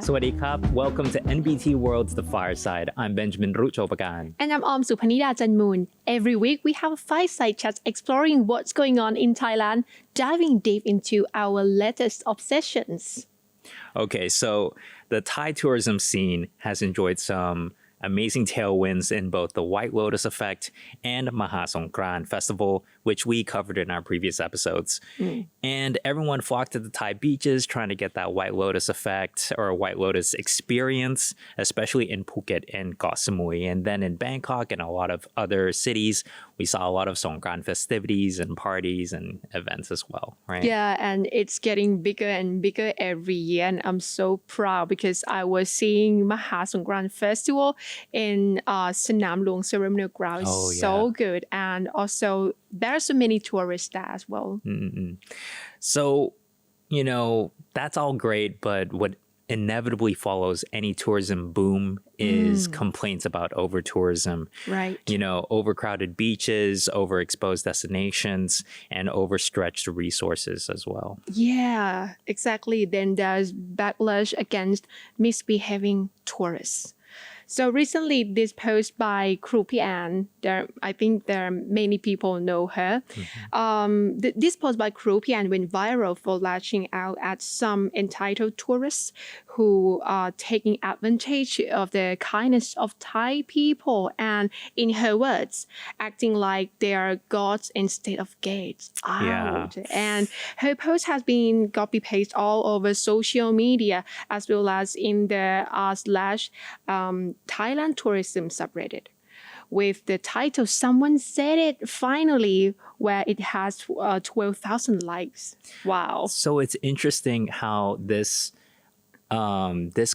สวัสดีครับ Welcome to NBT World's The Fireside. I'm Benjamin Ruchopakan. And I'm Aom Suphanida Janmoon. Every week we have a fireside chat exploring what's going on in Thailand, diving deep into our latest obsessions. Okay, so the Thai tourism scene has enjoyed some amazing tailwinds in both the White Lotus Effect and Maha Songkran Festival, which we covered in our previous episodes. And everyone flocked to the Thai beaches trying to get that White Lotus effect or White Lotus experience, especially in Phuket and Koh Samui. And then in Bangkok and a lot of other cities, we saw a lot of Songkran festivities and parties and events as well, right? Yeah, and it's getting bigger and bigger every year. And I'm so proud because I was seeing Maha Songkran Festival in Sanam Luang Ceremonial Ground. It's Oh, yeah. so good. And also, there are so many tourists there as well. So, that's all great, but what inevitably follows any tourism boom is complaints about over-tourism. Right. Overcrowded beaches, overexposed destinations, and overstretched resources as well. Yeah, exactly. Then there's backlash against misbehaving tourists. So recently, this post by Kru Pian, I think there are many people know her. This post by Kru Pian went viral for lashing out at some entitled tourists who are taking advantage of the kindness of Thai people and, in her words, acting like they are gods instead of gates. Out. And her post has been copy-pasted all over social media as well as in the /Thailand tourism subreddit with the title "Someone Said It Finally," where it has 12,000 likes. Wow. So it's interesting how this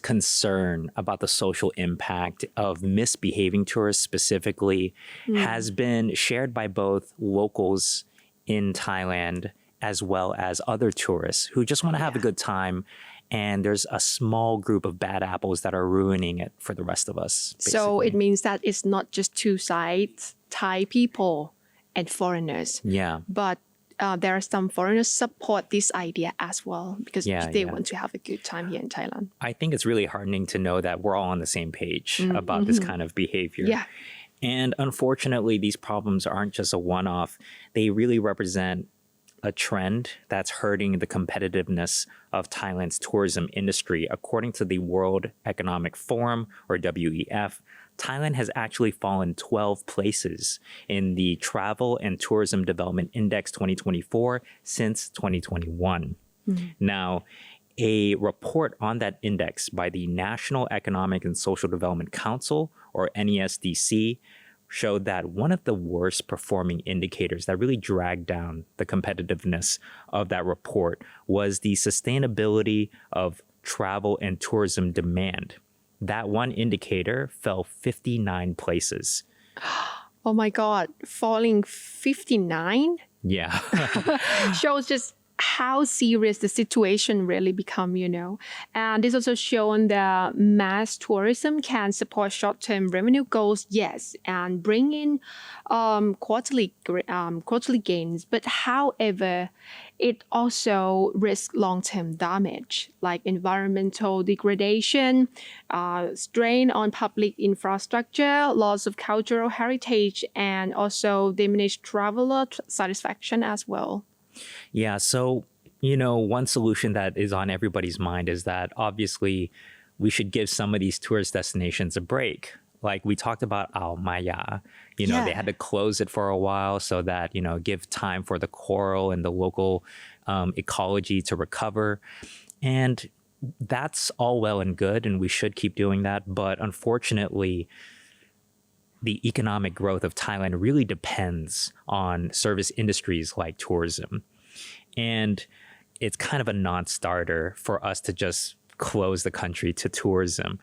concern about the social impact of misbehaving tourists specifically has been shared by both locals in Thailand as well as other tourists who just want to have a good time. And there's a small group of bad apples that are ruining it for the rest of us. Basically. So it means that it's not just two sides, Thai people and foreigners. Yeah. But there are some foreigners support this idea as well because they want to have a good time here in Thailand. I think it's really heartening to know that we're all on the same page about this kind of behavior. Yeah. And unfortunately, these problems aren't just a one-off. They really represent a trend that's hurting the competitiveness of Thailand's tourism industry. According to the World Economic Forum, or WEF, Thailand has actually fallen 12 places in the Travel and Tourism Development Index 2024 since 2021. Now, a report on that index by the National Economic and Social Development Council, or NESDC, showed that one of the worst performing indicators that really dragged down the competitiveness of that report was the sustainability of travel and tourism demand. That one indicator fell 59 places. Oh my God, falling 59? Yeah. Shows just how serious the situation really become, And this also shown that mass tourism can support short-term revenue goals, yes, and bring in quarterly gains. But however, it also risks long-term damage like environmental degradation, strain on public infrastructure, loss of cultural heritage, and also diminished traveler satisfaction as well. Yeah. So, one solution that is on everybody's mind is that obviously we should give some of these tourist destinations a break. Like we talked about Aom Maya, they had to close it for a while so that, give time for the coral and the local ecology to recover. And that's all well and good. And we should keep doing that. But unfortunately, the economic growth of Thailand really depends on service industries like tourism. And it's kind of a non-starter for us to just close the country to tourism.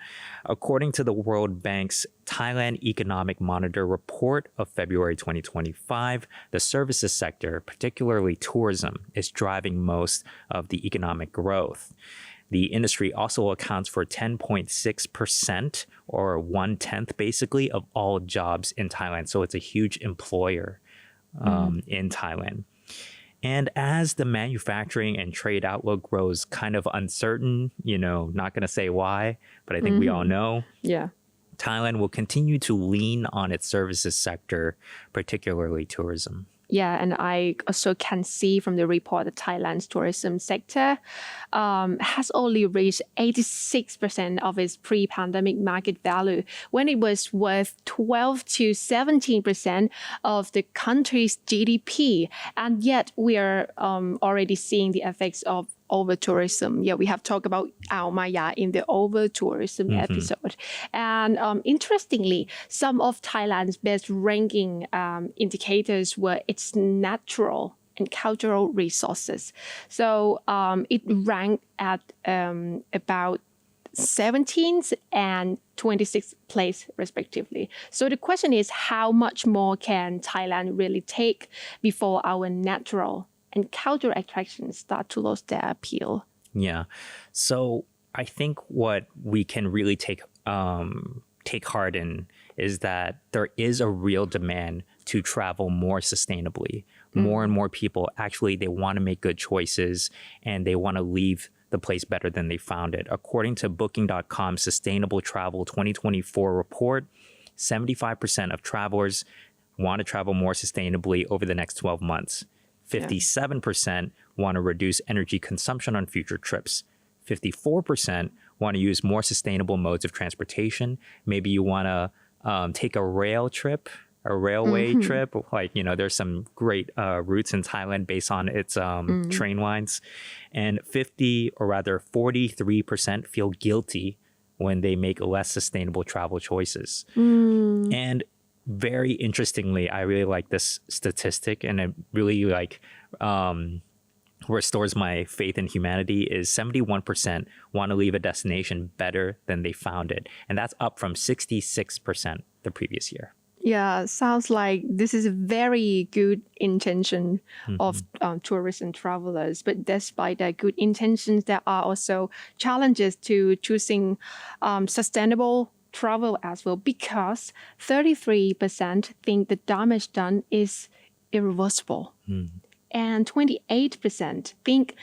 According to the World Bank's Thailand Economic Monitor report of February 2025, the services sector, particularly tourism, is driving most of the economic growth. The industry also accounts for 10.6% or 1/10 basically of all jobs in Thailand. So it's a huge employer in Thailand. And as the manufacturing and trade outlook grows kind of uncertain, not going to say why, but I think we all know, Yeah. Thailand will continue to lean on its services sector, particularly tourism. Yeah, and I also can see from the report that Thailand's tourism sector has only reached 86% of its pre-pandemic market value when it was worth 12 to 17% of the country's GDP. And yet we are already seeing the effects of over tourism. Yeah, we have talked about Aom in the over tourism episode. And interestingly, some of Thailand's best ranking indicators were its natural and cultural resources. So it ranked at about 17th and 26th place respectively. So the question is, how much more can Thailand really take before our natural and cultural attractions start to lose their appeal? Yeah. So I think what we can really take heart in is that there is a real demand to travel more sustainably. More and more people actually, they want to make good choices and they want to leave the place better than they found it. According to Booking.com's Sustainable Travel 2024 report, 75% of travelers want to travel more sustainably over the next 12 months. 57% want to reduce energy consumption on future trips. 54% want to use more sustainable modes of transportation. Maybe you want to take a rail trip, a railway trip. Like, there's some great routes in Thailand based on its train lines. And 43% feel guilty when they make less sustainable travel choices. And very interestingly, I really like this statistic, and it really restores my faith in humanity, is 71% want to leave a destination better than they found it. And that's up from 66% the previous year. Yeah, sounds like this is a very good intention of tourists and travelers. But despite that good intentions, there are also challenges to choosing sustainable travel as well, because 33% think the damage done is irreversible. And 28% think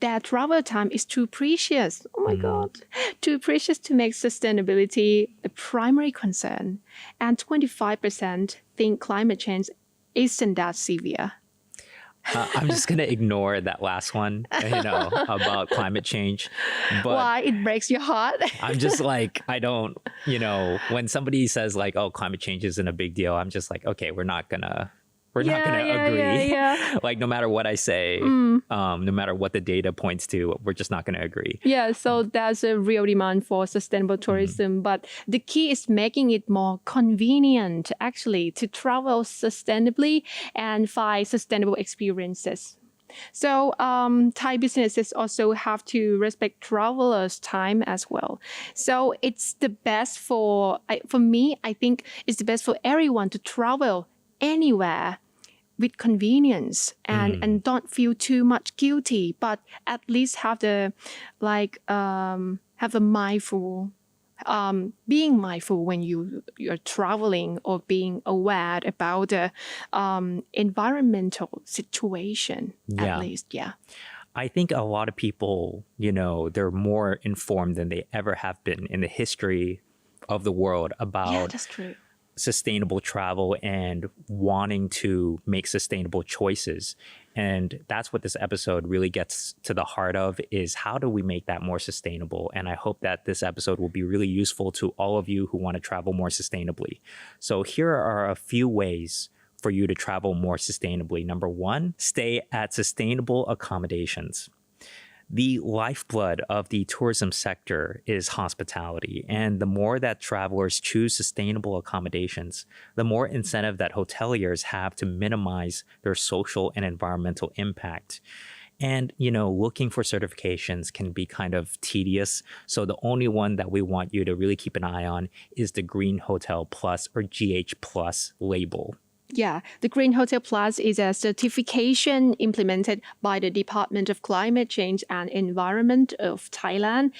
that travel time is too precious. Oh my God. Too precious to make sustainability the primary concern. And 25% think climate change isn't that severe. I'm just going to ignore that last one, about climate change. But why? It breaks your heart? I'm just like, I don't, when somebody says like, oh, climate change isn't a big deal, I'm just like, okay, we're not going to agree. Like, no matter what I say, no matter what the data points to, we're just not going to agree. Yeah, so there's a real demand for sustainable tourism, but the key is making it more convenient, actually, to travel sustainably and find sustainable experiences. So Thai businesses also have to respect travelers' time as well. So it's the best for me, I think it's the best for everyone to travel anywhere with convenience and don't feel too much guilty, but at least have the have a mindful being mindful when you're traveling, or being aware about the environmental situation at least. I think a lot of people, they're more informed than they ever have been in the history of the world about that's true. Sustainable travel and wanting to make sustainable choices. And that's what this episode really gets to the heart of, is how do we make that more sustainable? And I hope that this episode will be really useful to all of you who want to travel more sustainably. So here are a few ways for you to travel more sustainably. Number one, stay at sustainable accommodations. The lifeblood of the tourism sector is hospitality, and the more that travelers choose sustainable accommodations, the more incentive that hoteliers have to minimize their social and environmental impact. And, looking for certifications can be kind of tedious. So the only one that we want you to really keep an eye on is the Green Hotel Plus, or GH Plus label. Yeah, the Green Hotel Plus is a certification implemented by the Department of Climate Change and Environment of Thailand.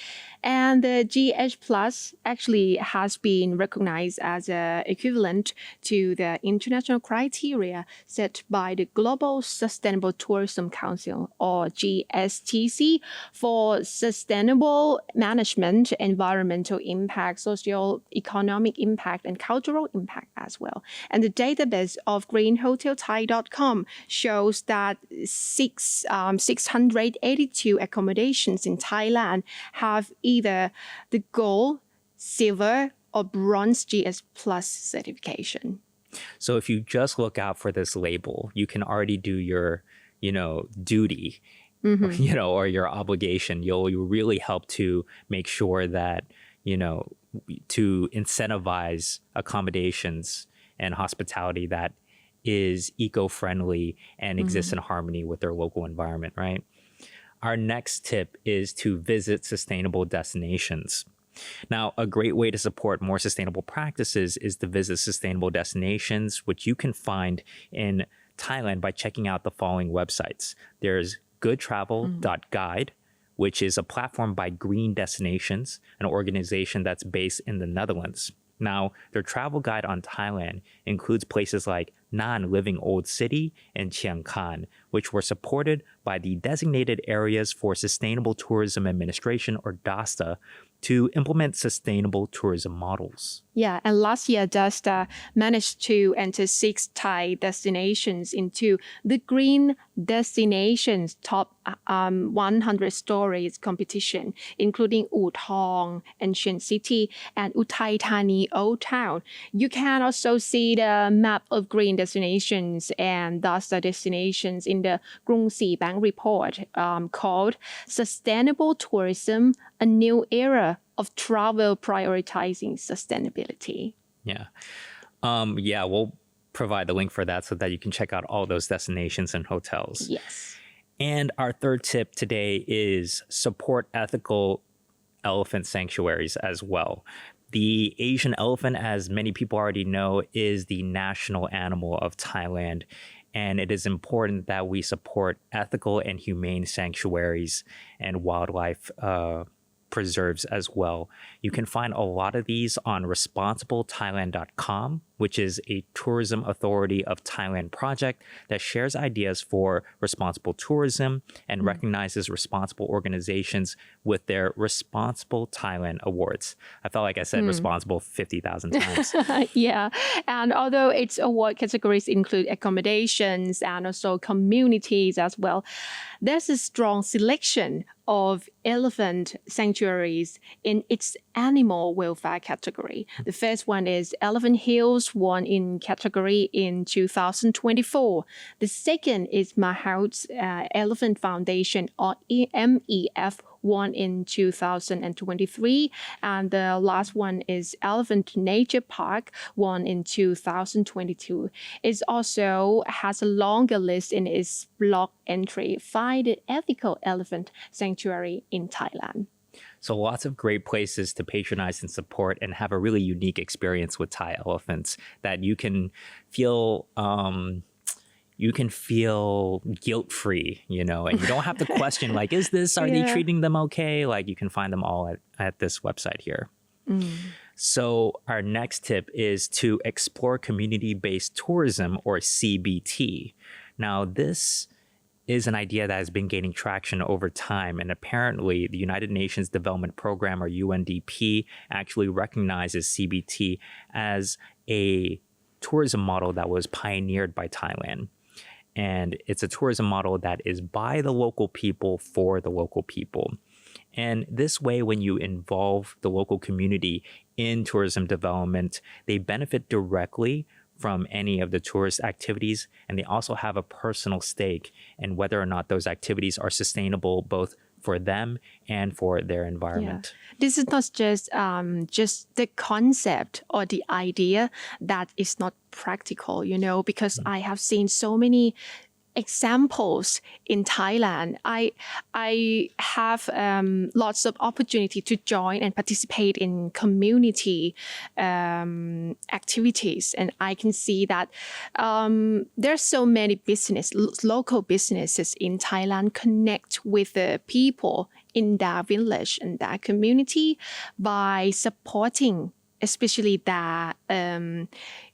And the GH Plus actually has been recognized as an equivalent to the international criteria set by the Global Sustainable Tourism Council, or GSTC, for sustainable management, environmental impact, socio-economic impact, and cultural impact as well. And the database of greenhotelthai.com shows that 682 accommodations in Thailand have either the gold, silver, or bronze GS Plus certification. So if you just look out for this label, you can already do your, duty, or your obligation. You'll really help to make sure that, to incentivize accommodations and hospitality that is eco-friendly and exists in harmony with their local environment, right? Our next tip is to visit sustainable destinations. Now, a great way to support more sustainable practices is to visit sustainable destinations, which you can find in Thailand by checking out the following websites. There's goodtravel.guide, which is a platform by Green Destinations, an organization that's based in the Netherlands. Now, their travel guide on Thailand includes places like Nan Living Old City and Chiang Khan, which were supported by the Designated Areas for Sustainable Tourism Administration, or DASTA, to implement sustainable tourism models. Yeah, and last year, DASTA managed to enter 6 Thai destinations into the Green Destinations Top 100 Stories competition, including U Thong, Ancient City, and Uthai Thani Old Town. You can also see the map of green destinations and DASTA destinations in the Krung Si Bank report called Sustainable Tourism, a New Era of Travel Prioritizing Sustainability. Yeah. We'll provide the link for that so that you can check out all those destinations and hotels. Yes. And our third tip today is support ethical elephant sanctuaries as well. The Asian elephant, as many people already know, is the national animal of Thailand. And it is important that we support ethical and humane sanctuaries and wildlife preserves as well. You can find a lot of these on responsibleThailand.com, which is a tourism authority of Thailand project that shares ideas for responsible tourism and recognizes responsible organizations with their Responsible Thailand Awards. I felt like I said responsible 50,000 times. Yeah, and although its award categories include accommodations and also communities as well, there's a strong selection of elephant sanctuaries in its animal welfare category. The first one is Elephant Hills, won in category in 2024. The second is Mahout's Elephant Foundation, or MEF, won in 2023. And the last one is Elephant Nature Park, won in 2022. It also has a longer list in its blog entry, Find the Ethical Elephant Sanctuary in Thailand. So lots of great places to patronize and support and have a really unique experience with Thai elephants that you can feel guilt-free, and you don't have to question, like, are they treating them okay? Like, you can find them all at this website here. So our next tip is to explore community-based tourism, or CBT. Now, this is an idea that has been gaining traction over time. And apparently the United Nations Development Program, or UNDP, actually recognizes CBT as a tourism model that was pioneered by Thailand. And it's a tourism model that is by the local people for the local people. And this way, when you involve the local community in tourism development, they benefit directly from any of the tourist activities, and they also have a personal stake in whether or not those activities are sustainable both for them and for their environment. Yeah. This is not just the concept or the idea that is not practical, because I have seen so many examples in Thailand. I have lots of opportunity to join and participate in community activities, and I can see that there's so many local businesses in Thailand connect with the people in their village and their community by supporting, especially their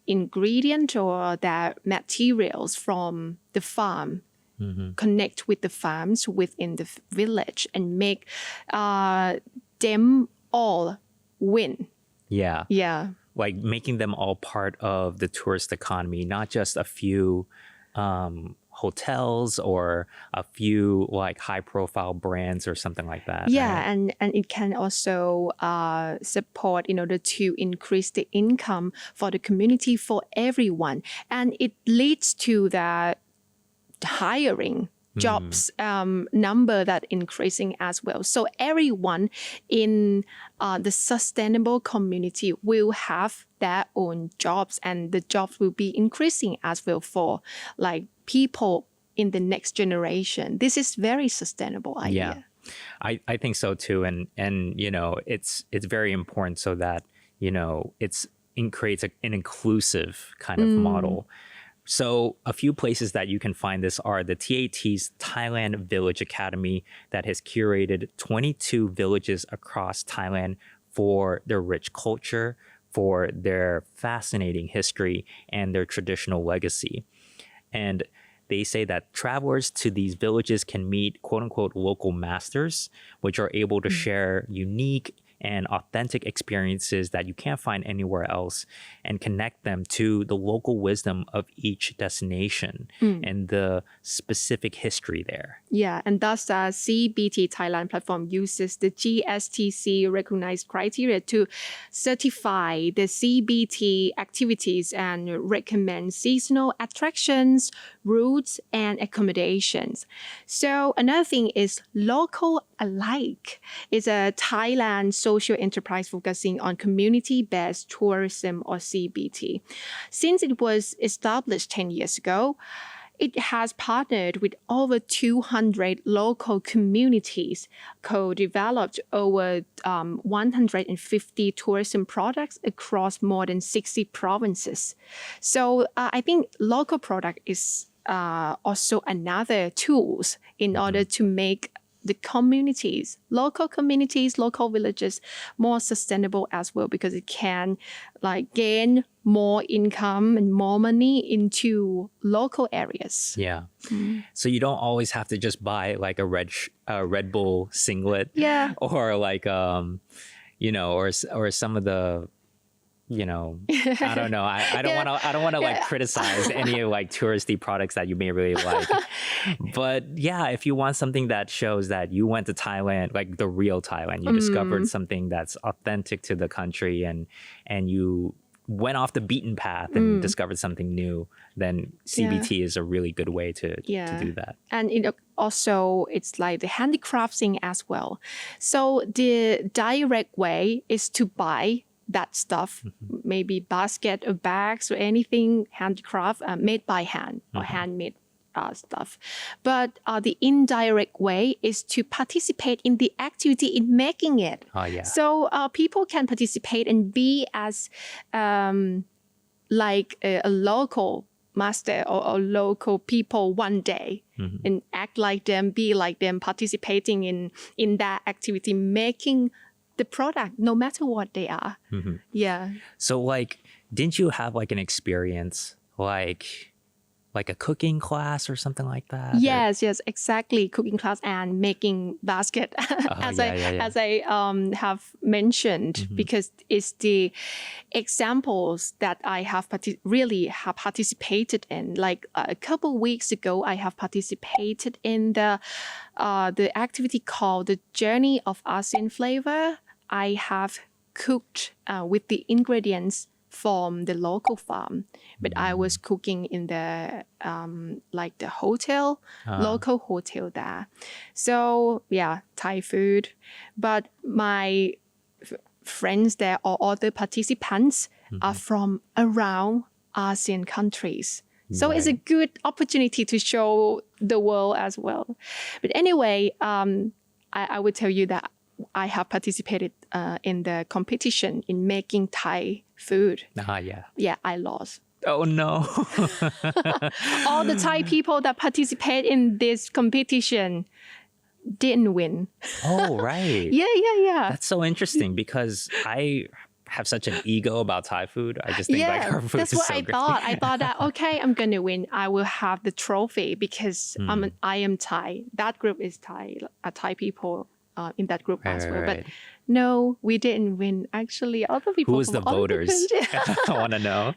ingredient or their materials from the farm. Connect with the farms within the village and make them all win. Yeah. Yeah. Like making them all part of the tourist economy, not just a few hotels or a few like high profile brands or something like that. Yeah, right? and it can also support in order to increase the income for the community for everyone. And it leads to the hiring jobs number that increasing as well. So everyone in the sustainable community will have their own jobs, and the jobs will be increasing as well for like people in the next generation. This is very sustainable idea. Yeah, I think so too. And you know, it's very important so that, you know, it creates an inclusive kind of model. So a few places that you can find this are the TAT's Thailand Village Academy that has curated 22 villages across Thailand for their rich culture, for their fascinating history, and their traditional legacy. And they say that travelers to these villages can meet quote unquote local masters, which are able to share unique and authentic experiences that you can't find anywhere else and connect them to the local wisdom of each destination and the specific history there. Yeah, and thus the CBT Thailand platform uses the GSTC recognized criteria to certify the CBT activities and recommend seasonal attractions, routes, and accommodations. So another thing is local alike is a Thailand social enterprise focusing on community-based tourism or CBT. Since it was established 10 years ago, it has partnered with over 200 local communities, co-developed over 150 tourism products across more than 60 provinces. So I think local product is also another tools in order to make the local communities, local villages more sustainable as well, because it can like gain more income and more money into local areas. Yeah. So you don't always have to just buy like a Red Bull singlet. Yeah. Or like, you know, or some of the, you know, I don't know. I don't want to like criticize any like touristy products that you may really like. But yeah, if you want something that shows that you went to Thailand, like the real Thailand, you discovered something that's authentic to the country and you went off the beaten path and discovered something new, then CBT is a really good way to do that. And it's like the handicrafting as well. So the direct way is to buy that stuff, maybe basket or bags or anything handicraft made by hand or handmade stuff. But the indirect way is to participate in the activity in making it. Oh, yeah. So people can participate and be as like a local master or local people one day and act like them, be like them, participating in that activity, making the product, no matter what they are. Yeah. So like, didn't you have like an experience like a cooking class or something like that? Yes, exactly. Cooking class and making basket, as I have mentioned, because it's the examples that I have really have participated in. Like a couple weeks ago, I have participated in the activity called the Journey of ASEAN Flavor. I have cooked with the ingredients from the local farm, but I was cooking in the like the hotel, local hotel there. So yeah, Thai food. But my friends there or other participants are from around ASEAN countries. So it's a Right. good opportunity to show the world as well. But anyway, I would tell you that I have participated in the competition in making Thai food. Yeah. Yeah, I lost. Oh no. All the Thai people that participate in this competition didn't win. Oh, right. Yeah. That's so interesting because I have such an ego about Thai food. I just think like Yeah, our food that's is what so I great. thought. I thought that okay, I'm gonna win. I will have the trophy because I am Thai. That group is Thai. Thai people in that group as well. But Right. no, we didn't win. Actually, other people. Who was from the other voters? countries- I want to know.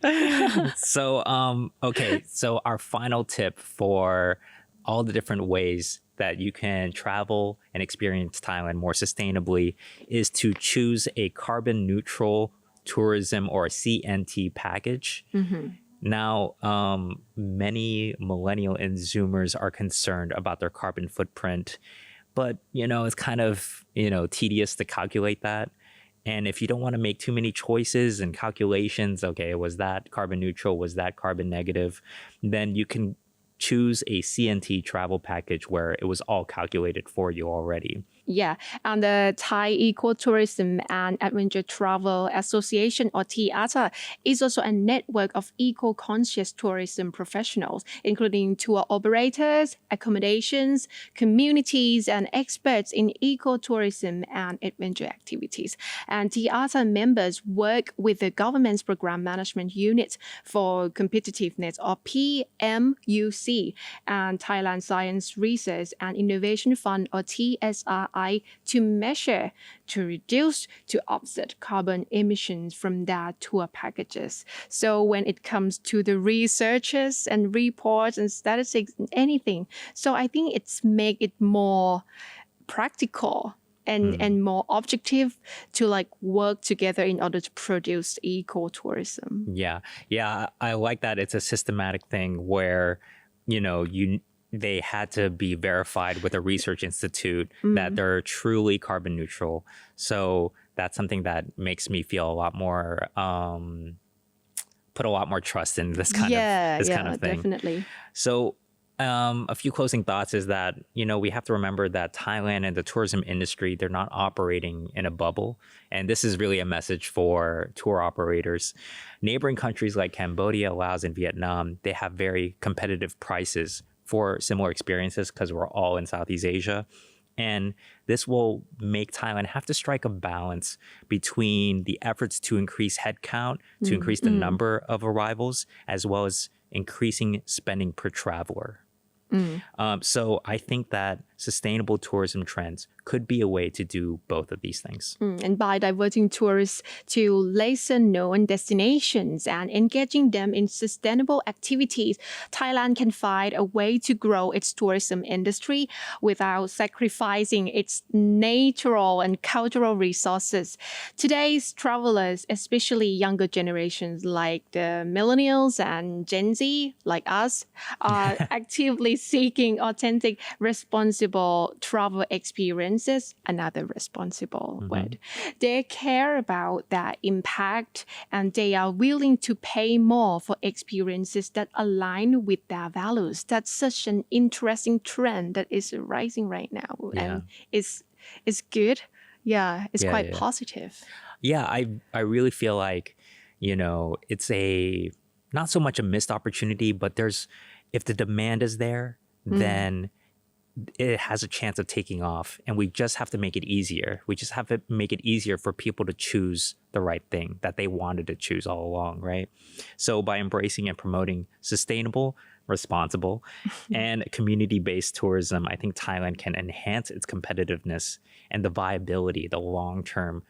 So, okay. So our final tip for all the different ways that you can travel and experience Thailand more sustainably is to choose a carbon neutral tourism or CNT package. Now, many millennial and Zoomers are concerned about their carbon footprint, but it's kind of tedious to calculate that. And if you don't want to make too many choices and calculations, okay, was that carbon neutral? Was that carbon negative? Then you can choose a CNT travel package where it was all calculated for you already. Yeah, and the Thai Ecotourism and Adventure Travel Association, or TATA, is also a network of eco-conscious tourism professionals, including tour operators, accommodations, communities, and experts in ecotourism and adventure activities. And TATA members work with the government's Program Management Unit for Competitiveness, or PMUC, and Thailand Science Research and Innovation Fund, or TSRI, to measure, to reduce, to offset carbon emissions from their tour packages. So when it comes to the researches and reports and statistics and anything, so I think it's make it more practical and more objective to like work together in order to produce ecotourism. Yeah, I like that. It's a systematic thing where they had to be verified with a research institute that they're truly carbon neutral. So that's something that makes me feel a lot more put a lot more trust in this kind of thing. Definitely. So a few closing thoughts is that we have to remember that Thailand and the tourism industry, they're not operating in a bubble, and this is really a message for tour operators. Neighboring countries like Cambodia, Laos, and Vietnam, they have very competitive prices for similar experiences because we're all in Southeast Asia. And this will make Thailand have to strike a balance between the efforts to increase headcount, to increase the number of arrivals, as well as increasing spending per traveler. So I think that sustainable tourism trends could be a way to do both of these things. And by diverting tourists to lesser known destinations and engaging them in sustainable activities, Thailand can find a way to grow its tourism industry without sacrificing its natural and cultural resources. Today's travelers, especially younger generations like the millennials and Gen Z, like us, are actively seeking authentic, responsible travel experiences, another responsible word. They care about their impact and they are willing to pay more for experiences that align with their values. That's such an interesting trend that is rising right now. And it's good. Yeah, it's quite positive. Yeah, I really feel like, it's not so much a missed opportunity, but if the demand is there, then it has a chance of taking off, and we just have to make it easier. We just have to make it easier for people to choose the right thing that they wanted to choose all along, right? So by embracing and promoting sustainable, responsible, and community-based tourism, I think Thailand can enhance its competitiveness and the viability, the long-term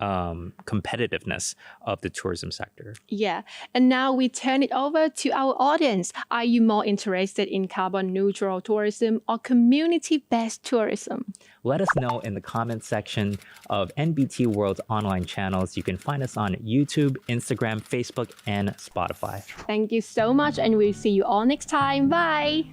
competitiveness of the tourism sector. Yeah. And now we turn it over to our audience. Are you more interested in carbon neutral tourism or community-based tourism? Let us know in the comments section of NBT World's online channels. You can find us on YouTube, Instagram, Facebook, and Spotify. Thank you so much, and we'll see you all next time. Bye.